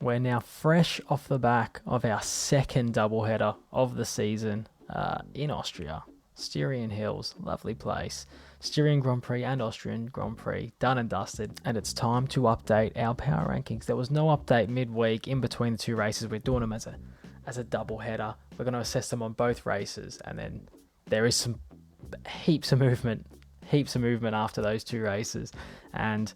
We're now fresh off the back of our second doubleheader of the season in Austria. Styrian Hills, lovely place. Styrian Grand Prix and Austrian Grand Prix, done and dusted. And it's time to update our power rankings. There was no update midweek in between the two races. We're doing them as a doubleheader. We're going to assess them on both races. And then there is some heaps of movement after those two races. And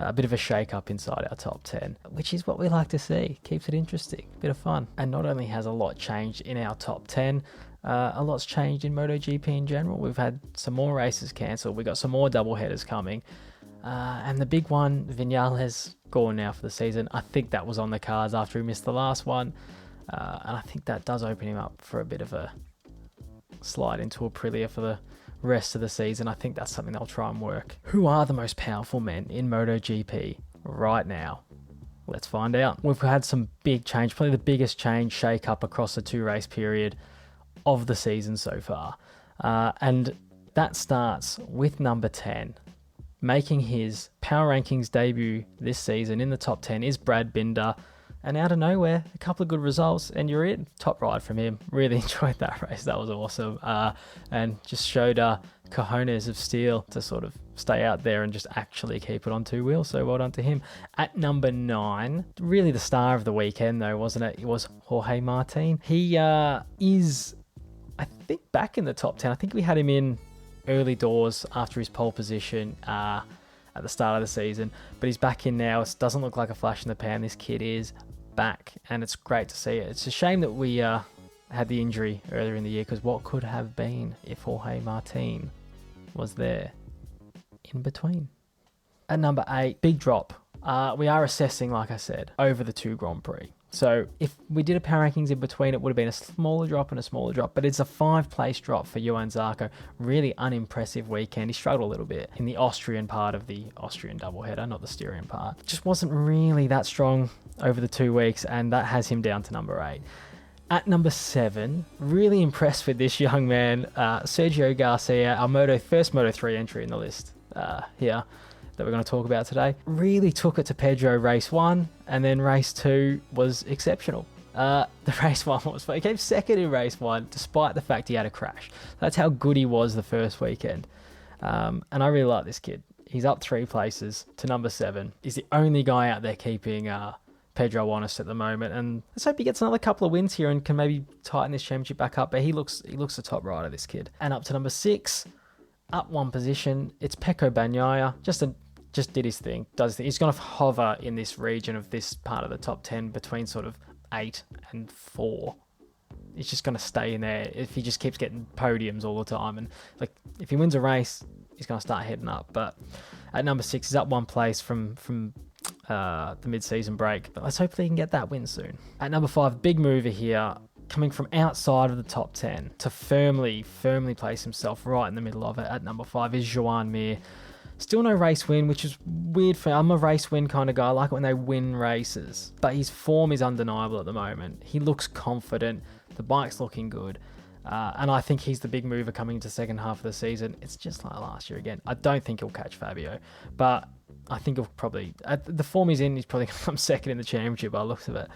a bit of a shake-up inside our top 10, which is what we like to see. Keeps it interesting, bit of fun. And not only has a lot changed in our top 10, a lot's changed in MotoGP in general. We've had some more races cancelled. We've got some more doubleheaders coming. And the big one, Vinales gone now for the season. I think that was on the cards after he missed the last one. And I think that does open him up for a bit of a slide into Aprilia for the rest of the season. I think that's something they'll try and work. Who are the most powerful men in MotoGP right now? Let's find out. We've had some big change, probably the biggest change, shake up across the two race period of the season so far. And that starts with number 10. Making his power rankings debut this season in the top 10 is Brad Binder. And out of nowhere, a couple of good results, and you're in. Top ride from him. Really enjoyed that race. That was awesome. And just showed cojones of steel to sort of stay out there and just actually keep it on two wheels. So well done to him. At number 9, really the star of the weekend, though, wasn't it? It was Jorge Martin. He is, I think, back in the top 10. I think we had him in early doors after his pole position at the start of the season. But he's back in now. It doesn't look like a flash in the pan. This kid is back, and it's great to see it. It's a shame that we had the injury earlier in the year, because what could have been if Jorge Martin was there in between. At number 8, big drop. We are assessing, like I said, over the two Grand Prix. So if we did a power rankings in between, it would have been a smaller drop and a smaller drop, but it's a 5-place drop for Johann Zarco. Really unimpressive weekend. He struggled a little bit in the Austrian part of the Austrian doubleheader, not the Styrian part. Just wasn't really that strong over the 2 weeks, and that has him down to number 8. At number 7, really impressed with this young man, Sergio Garcia, our first Moto3 entry in the list here that we're going to talk about today. Really took it to Pedro race 1, and then race 2 was exceptional. The race 1 was, he came second in race 1 despite the fact he had a crash. That's how good he was the first weekend. And I really like this kid. He's up 3 places to number 7. He's the only guy out there keeping Pedro honest at the moment, and let's hope he gets another couple of wins here and can maybe tighten this championship back up. But he looks the top rider, this kid. And up to number 6, up 1 position, it's Pecco Bagnaia. Just did his thing, does his thing. He's going to hover in this region of this part of the top 10 between sort of 8 and 4. He's just going to stay in there if he just keeps getting podiums all the time. And like, if he wins a race, he's going to start heading up. But at number 6, he's up 1 place from the mid-season break. But let's hope he can get that win soon. At number 5, big mover here, coming from outside of the top 10 to firmly place himself right in the middle of it. At number 5 is Johan Mir. Still no race win, which is weird for me. I'm a race win kind of guy. I like it when they win races. But his form is undeniable at the moment. He looks confident. The bike's looking good. And I think he's the big mover coming into the second half of the season. It's just like last year again. I don't think he'll catch Fabio. But I think he'll probably... the form he's in, he's probably going to come second in the championship by the looks of it.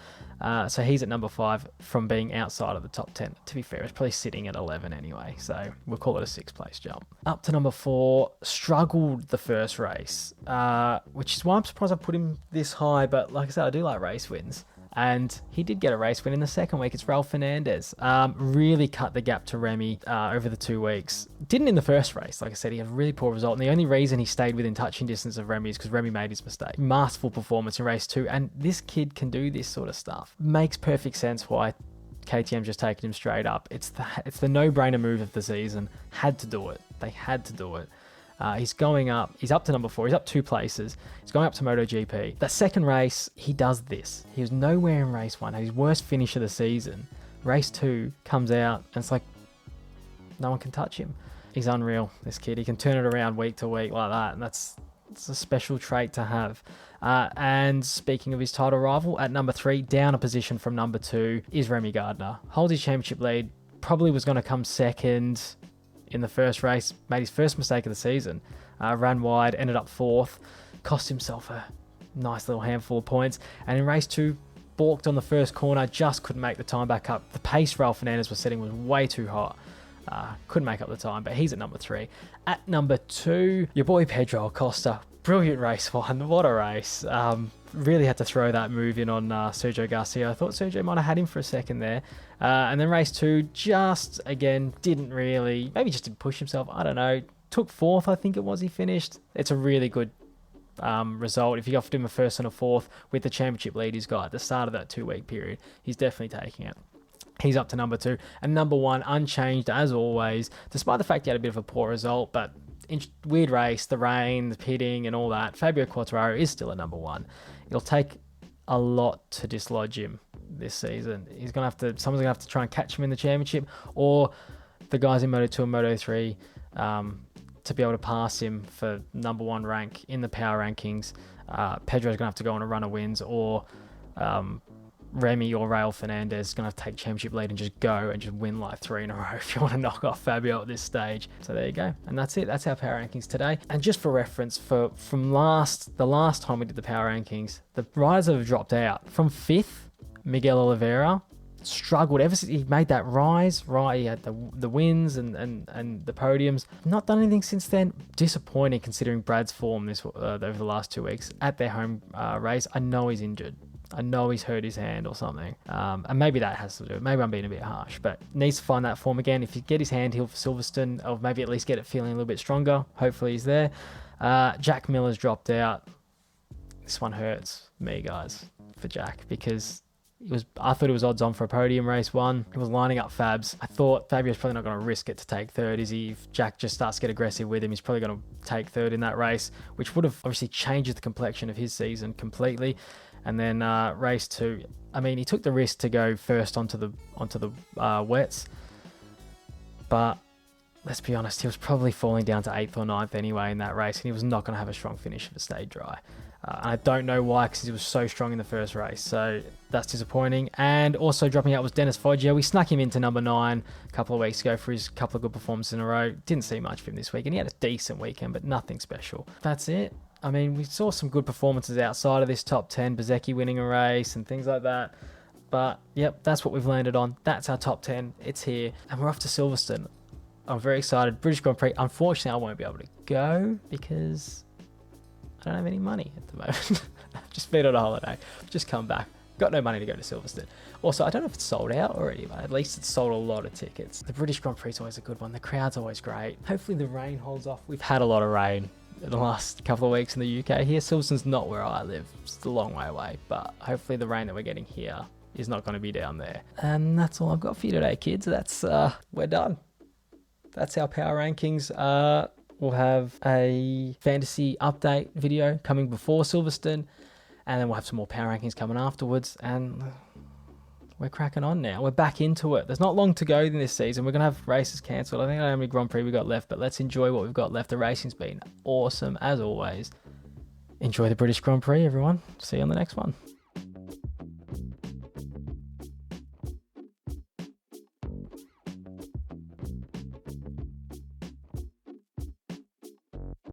So he's at number 5 from being outside of the top 10. To be fair, it's probably sitting at 11 anyway. So we'll call it a 6-place jump. Up to number 4, struggled the first race, which is why I'm surprised I put him this high. But like I said, I do like race wins. And he did get a race win in the second week. It's Raul Fernandez. Really cut the gap to Remy over the 2 weeks. Didn't in the first race. Like I said, he had a really poor result. And the only reason he stayed within touching distance of Remy is because Remy made his mistake. Masterful performance in race 2. And this kid can do this sort of stuff. Makes perfect sense why KTM's just taken him straight up. It's the no-brainer move of the season. Had to do it. They had to do it. He's going up. He's up to number 4. He's up 2 places. He's going up to MotoGP. That second race, he does this. He was nowhere in race 1. His worst finish of the season. Race 2 comes out, and it's like no one can touch him. He's unreal, this kid. He can turn it around week to week like that, and it's a special trait to have. And speaking of his title rival, at number 3, down a position from number 2, is Remy Gardner. Holds his championship lead. Probably was going to come second in the first race, made his first mistake of the season, ran wide, ended up 4th, cost himself a nice little handful of points, and in race 2 balked on the first corner, just couldn't make the time back up. The pace Raul Fernandez was setting was way too hot. Couldn't make up the time, but he's at number 3. At number 2, your boy Pedro Acosta. Brilliant race one. What a race. Really had to throw that move in on Sergio Garcia. I thought Sergio might have had him for a second there. And then race 2, just again, maybe just didn't push himself. I don't know. Took 4th, I think it was, he finished. It's a really good result. If you offered him a 1st and a 4th with the championship lead he's got at the start of that 2-week period, he's definitely taking it. He's up to number 2. And number 1, unchanged as always, despite the fact he had a bit of a poor result, but weird race, the rain, the pitting and all that, Fabio Quartararo is still at number 1. It'll take a lot to dislodge him this season. Someone's gonna have to try and catch him in the championship, or the guys in Moto2 and Moto3 to be able to pass him for number 1 rank in the power rankings. Pedro's gonna have to go on a run of wins, or Remy or Raul Fernandez is going to have to take championship lead and just go and just win like 3 in a row if you want to knock off Fabio at this stage. So there you go. And that's it. That's our power rankings today. And just for reference, from the last time we did the power rankings, the riders that have dropped out from 5th, Miguel Oliveira, struggled ever since he made that rise, right? He had the wins and the podiums. Not done anything since then. Disappointing considering Brad's form over the last 2 weeks at their home race. I know he's injured. I know he's hurt his hand or something. And maybe that has to do it. Maybe I'm being a bit harsh, but needs to find that form again. If you get his hand healed for Silverstone, or maybe at least get it feeling a little bit stronger, hopefully he's there. Jack Miller's dropped out. This one hurts me, guys, for Jack, because I thought it was odds on for a podium race 1. He was lining up Fabs. I thought Fabio's probably not going to risk it to take 3rd, is he? If Jack just starts to get aggressive with him, he's probably going to take 3rd in that race, which would have obviously changed the complexion of his season completely. And then race 2, I mean, he took the risk to go first onto the wets, but let's be honest, he was probably falling down to 8th or 9th anyway in that race, and he was not going to have a strong finish if it stayed dry. And I don't know why, because he was so strong in the first race, so that's disappointing. And also dropping out was Dennis Foggia. We snuck him into number 9 a couple of weeks ago for his couple of good performances in a row. Didn't see much of him this week, and he had a decent weekend, but nothing special. That's it. I mean, we saw some good performances outside of this top 10, Bezzecchi winning a race and things like that. But, yep, that's what we've landed on. That's our top 10. It's here. And we're off to Silverstone. I'm very excited. British Grand Prix. Unfortunately, I won't be able to go because I don't have any money at the moment. I've just been on a holiday. I've just come back. Got no money to go to Silverstone. Also, I don't know if it's sold out already, but at least it's sold a lot of tickets. The British Grand Prix is always a good one. The crowd's always great. Hopefully the rain holds off. We've had a lot of rain in the last couple of weeks in the UK here. Silverstone's not where I live. It's a long way away, but hopefully the rain that we're getting here is not going to be down there. And that's all I've got for you today, kids. That's we're done. That's our power rankings. We'll have a fantasy update video coming before Silverstone, and then we'll have some more power rankings coming afterwards, and we're cracking on now. We're back into it. There's not long to go in this season. We're going to have races cancelled. I think I don't know how many Grand Prix we've got left, but let's enjoy what we've got left. The racing's been awesome, as always. Enjoy the British Grand Prix, everyone. See you on the next one.